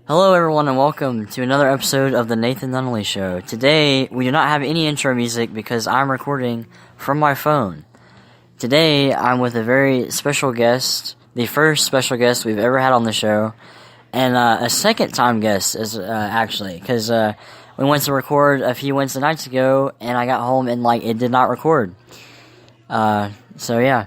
Hello everyone and welcome to another episode of the Nathan Nunnally Show. Today, we do not have any intro music because I'm recording from my phone. Today, I'm with a very special guest, the first special guest we've ever had on the show, and a second-time guest, actually, because we went to record a few Wednesday nights ago, and I got home and, it did not record. So yeah.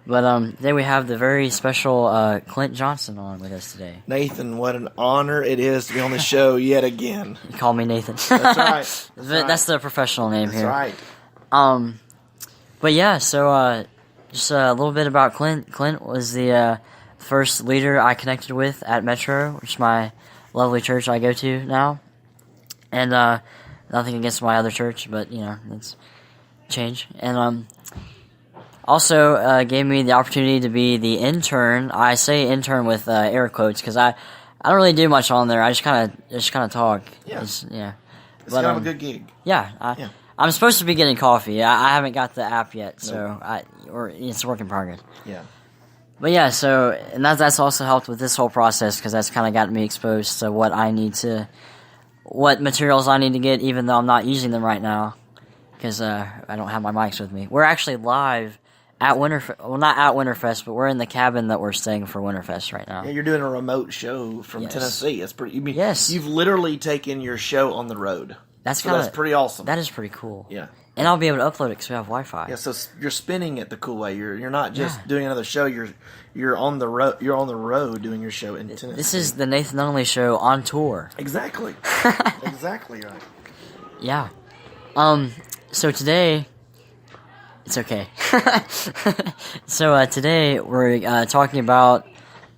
But today we have the very special Clint Johnson on with us today. Nathan, what an honor it is to be on the show yet again. You call me Nathan. That's right. That's the professional name here. That's right. But yeah, so just a little bit about Clint. Clint was the first leader I connected with at Metro, which is my lovely church I go to now. And nothing against my other church, but that's change. And also gave me the opportunity to be the intern. I say intern with air quotes because I don't really do much on there. I just kind of talk. Yeah. It's kind of a good gig. Yeah. I'm supposed to be getting coffee. I haven't got the app yet, so it's a work in progress. Yeah. But yeah, so and that's also helped with this whole process because that's kind of gotten me exposed to what materials I need to get, even though I'm not using them right now because I don't have my mics with me. We're actually live at Winterfest. Well, not at Winterfest, but we're in the cabin that we're staying for Winterfest right now. Yeah, you're doing a remote show from Tennessee. That's pretty. Yes. You've literally taken your show on the road. That's pretty awesome. That is pretty cool. Yeah. And I'll be able to upload it because we have Wi-Fi. Yeah, so you're spinning it the cool way. You're not just doing another show. You're on the road. You're on the road doing your show in Tennessee. This is the Nathan Nunnally Show on tour. Exactly. Exactly right. Yeah. So today, it's okay. So today we're talking about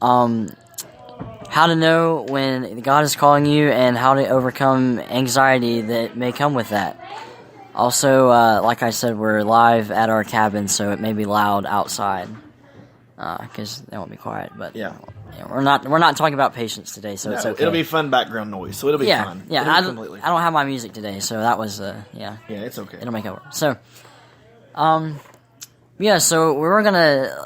how to know when God is calling you and how to overcome anxiety that may come with that. Also, like I said, we're live at our cabin, so it may be loud outside because they won't be quiet. But we're not talking about patience today, so it's okay. It'll be fun background noise, so it'll be fun. Yeah, I don't have my music today, so that was Yeah, it's okay. It'll make it work. So, so we were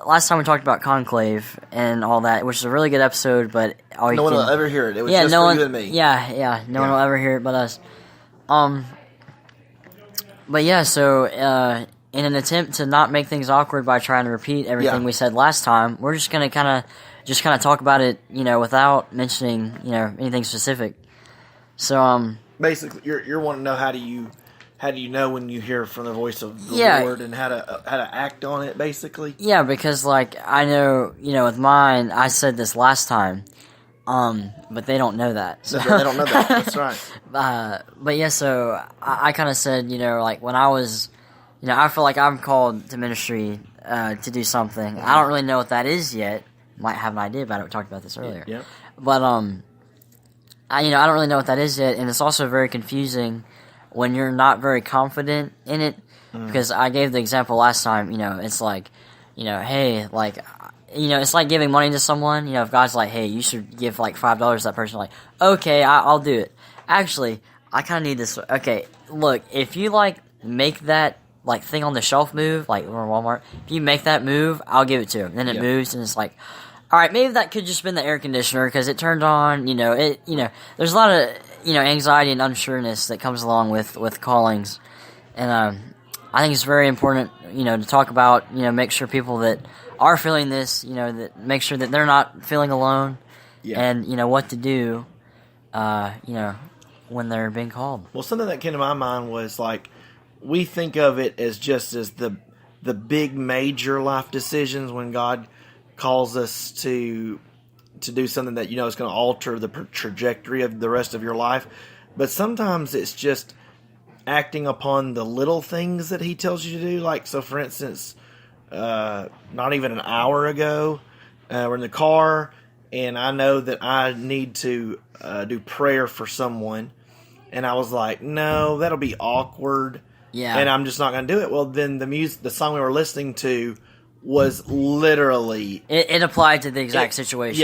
last time we talked about Conclave and all that, which is a really good episode, but no one will ever hear it. It was just for you and me. No one will ever hear it but us. But yeah, so in an attempt to not make things awkward by trying to repeat everything we said last time, we're just gonna kind of talk about it, without mentioning, anything specific. So basically, you're wanting to know how do you know when you hear from the voice of the Lord and how to act on it, basically? Yeah, because I know, with mine, I said this last time, but they don't know that. So. They don't know that. That's right. But yeah, so I kind of said, when I was, I feel like I'm called to ministry to do something. I don't really know what that is yet. Might have an idea about it. We talked about this earlier. Yeah. But I don't really know what that is yet, and it's also very confusing when you're not very confident in it. Because I gave the example last time. It's hey, it's like giving money to someone. if God's like, hey, you should give $5 to that person, okay, I'll do it. Actually, I kind of need this. Okay, look, if you make that thing on the shelf move, or Walmart, if you make that move, I'll give it to him. Then it moves, and it's all right, maybe that could just been the air conditioner because it turned on. There's a lot of anxiety and unsureness that comes along with callings, and I think it's very important to talk about. Make sure people that are feeling this, that make sure that they're not feeling alone, and what to do, when they're being called. Well, something that came to my mind was we think of it as just as the big major life decisions when God calls us to do something that is going to alter the trajectory of the rest of your life, but sometimes it's just acting upon the little things that He tells you to do. So for instance, not even an hour ago, we're in the car, and I know that I need to do prayer for someone, and I was like, no, that'll be awkward, and I'm just not going to do it. Well, then the song we were listening to was literally it applied to the exact situation.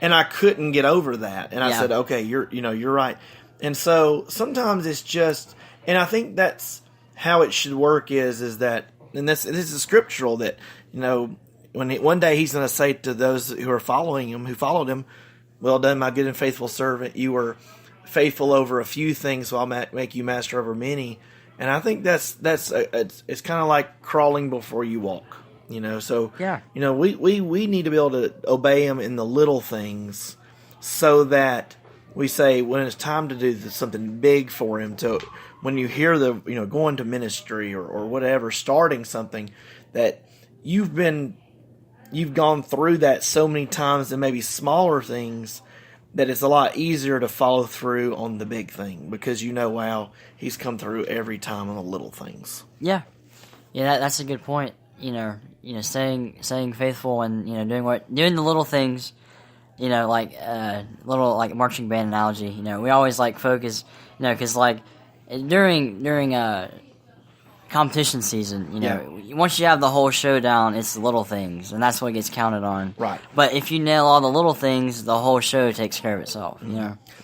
And I couldn't get over that, and I said, okay, you're right. And so sometimes it's just, and I think that's how it should work is that, and this is scriptural, that when one day He's going to say to those who are following Him, who followed Him, well done, my good and faithful servant. You were faithful over a few things, so I'll make you master over many. And I think it's kind of like crawling before you walk, So Yeah. we need to be able to obey Him in the little things, so that we say when it's time to do something big for Him. To when you hear going to ministry or whatever, starting something, that you've gone through that so many times, and maybe smaller things, that it's a lot easier to follow through on the big thing, because wow, He's come through every time on the little things. Yeah, that's a good point. Staying faithful and doing the little things. Like little like marching band analogy. We always focus. Because during competition season, once you have the whole showdown, it's the little things, and that's what gets counted on. Right. But if you nail all the little things, the whole show takes care of itself.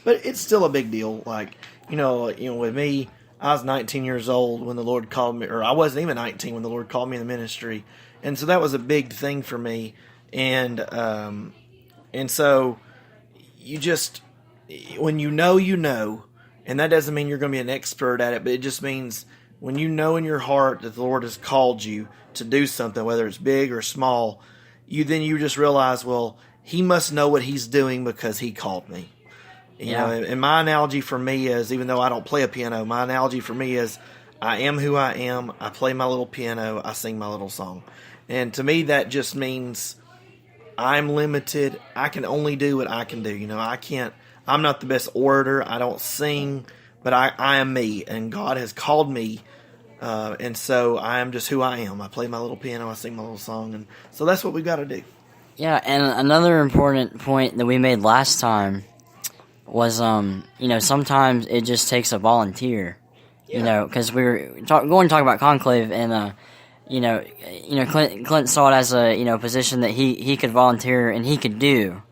But it's still a big deal. With me, I was 19 years old when the Lord called me, or I wasn't even 19 when the Lord called me in the ministry, and so that was a big thing for me. And so you just, when you know, and that doesn't mean you're going to be an expert at it, but it just means when you know in your heart that the Lord has called you to do something, whether it's big or small, you just realize, well, He must know what He's doing because He called me. And my analogy for me is, even though I don't play a piano, my analogy for me is, I am who I am. I play my little piano. I sing my little song. And to me, that just means I'm limited. I can only do what I can do. I'm not the best orator. I don't sing, but I am me, and God has called me. And so I am just who I am. I play my little piano, I sing my little song, and so that's what we've got to do. Yeah, and another important point that we made last time was, sometimes it just takes a volunteer. Because we were going to talk about conclave, and Clint saw it as a position that he could volunteer and he could do.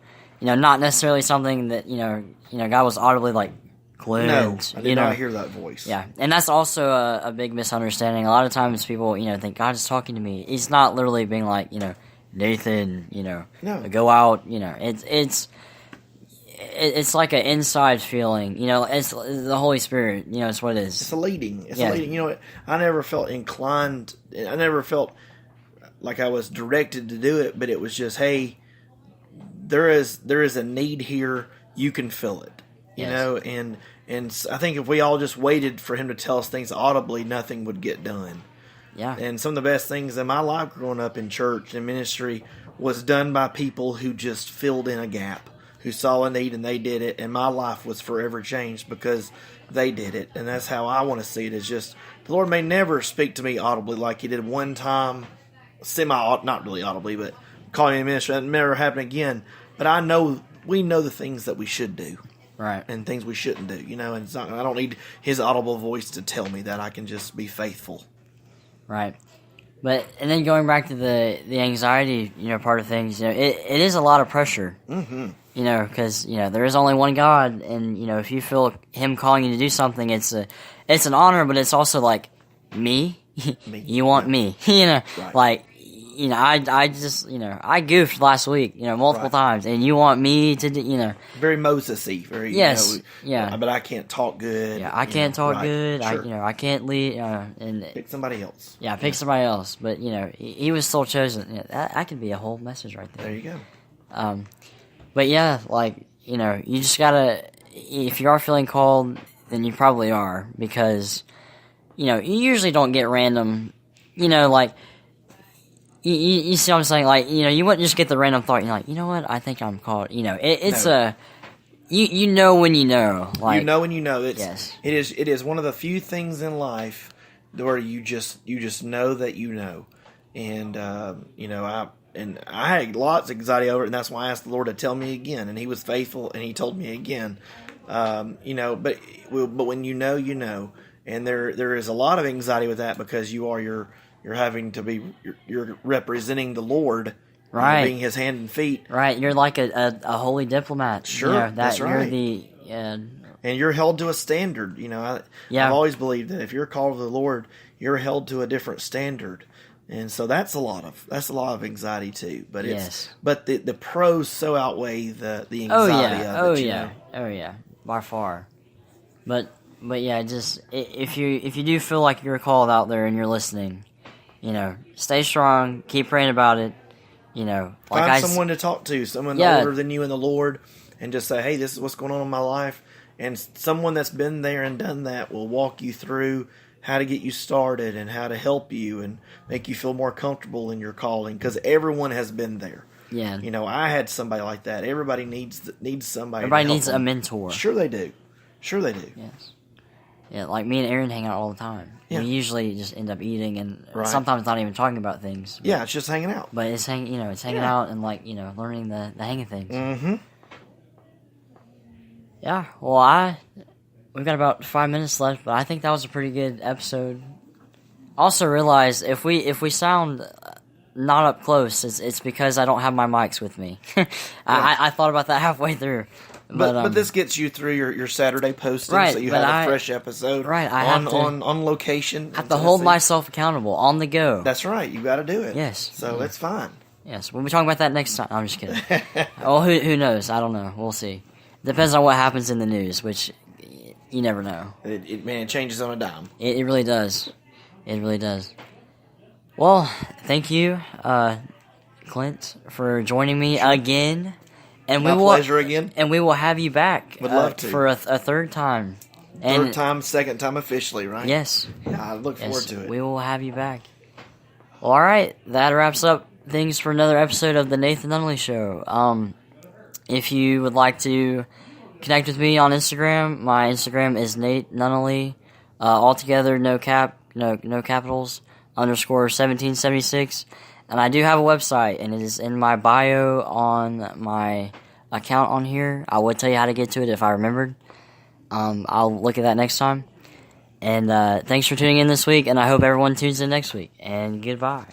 Not necessarily something that God was audibly like, Clint. No, I did not hear that voice. Yeah, and that's also a big misunderstanding. A lot of times people, think God is talking to me. He's not literally being like, Nathan, no. Go out. It's like an inside feeling. It's the Holy Spirit. It's what it is. It's a leading. It's a leading. I never felt inclined. I never felt like I was directed to do it, but it was just, hey, there is a need here. You can fill it. And I think if we all just waited for Him to tell us things audibly, nothing would get done. Yeah. And some of the best things in my life growing up in church and ministry was done by people who just filled in a gap, who saw a need and they did it, and my life was forever changed because they did it. And that's how I want to see it, is just, the Lord may never speak to me audibly like He did one time, not really audibly, but calling me in ministry. That never happen again. But we know the things that we should do. Right. And things we shouldn't do, and it's not, I don't need His audible voice to tell me that. I can just be faithful. Right. And then going back to the anxiety, part of things, it is a lot of pressure. Mm-hmm. Because, there is only one God, and, if you feel Him calling you to do something, it's an honor, but it's also like, me? You want me? Right. I just, I goofed last week, multiple times, and you want me to do, Very Moses-y. Very, yes, yeah. But I can't talk good. Yeah, I can't talk good. Sure. I can't lead, and pick somebody else. Yeah, pick somebody else. But, he was still chosen. That could be a whole message right there. There you go. But yeah, you just gotta, if you are feeling called, then you probably are, because, you usually don't get random, You see what I'm saying? You wouldn't just get the random thought. You're like, you know what? I think I'm called. It's no. You know when you know. You know when you know. Yes. It is one of the few things in life where you just know that you know. And I had lots of anxiety over it, and that's why I asked the Lord to tell me again, and He was faithful, and He told me again. But when you know, and there is a lot of anxiety with that, because you're having to be, you're representing the Lord, right? Being His hand and feet, right? You're like a holy diplomat. Sure, that's right. You're the and you're held to a standard. I've always believed that if you're called to the Lord, you're held to a different standard. And so that's a lot of anxiety too. But Yes. the pros so outweigh the Oh anxiety yeah. of Oh it. yeah. Oh yeah. By far. But yeah, just if you do feel like you're called out there and you're listening, stay strong, keep praying about it. Find someone to talk to, someone older than you in the Lord, and just say, hey, this is what's going on in my life. And someone that's been there and done that will walk you through how to get you started and how to help you and make you feel more comfortable in your calling, because everyone has been there. Yeah. I had somebody like that. Everybody needs somebody. Everybody to help needs them. a mentor. Sure they do. Yes. Yeah, like me and Aaron hang out all the time. Yeah. We usually just end up eating and Right. sometimes not even talking about things. Yeah, it's just hanging out. But it's hanging out and learning the hang of things. Mm-hmm. Yeah. Well, we've got about 5 minutes left, but I think that was a pretty good episode. Also realize if we sound not up close, it's because I don't have my mics with me. I thought about that halfway through. But this gets you through your Saturday posting, right, so you have a fresh episode on location. I have to hold myself accountable on the go. That's right. You got to do it. Yes. So it's fine. Yes. We'll be talking about that next time. I'm just kidding. Oh, who knows? I don't know. We'll see. Depends on what happens in the news, which you never know. It changes on a dime. It really does. It really does. Well, thank you, Clint, for joining me again. And My pleasure again. And we will have you back. Would love to. For a third time. Third time, second time officially, right? Yes. I look forward to it. We will have you back. Well, all right. That wraps up things for another episode of the Nathan Nunnally Show. If you would like to connect with me on Instagram, my Instagram is Nate Nunnally. All together, no capitals, _1776. And I do have a website, and it is in my bio on my account on here. I would tell you how to get to it if I remembered. I'll look at that next time. And thanks for tuning in this week, and I hope everyone tunes in next week. And goodbye.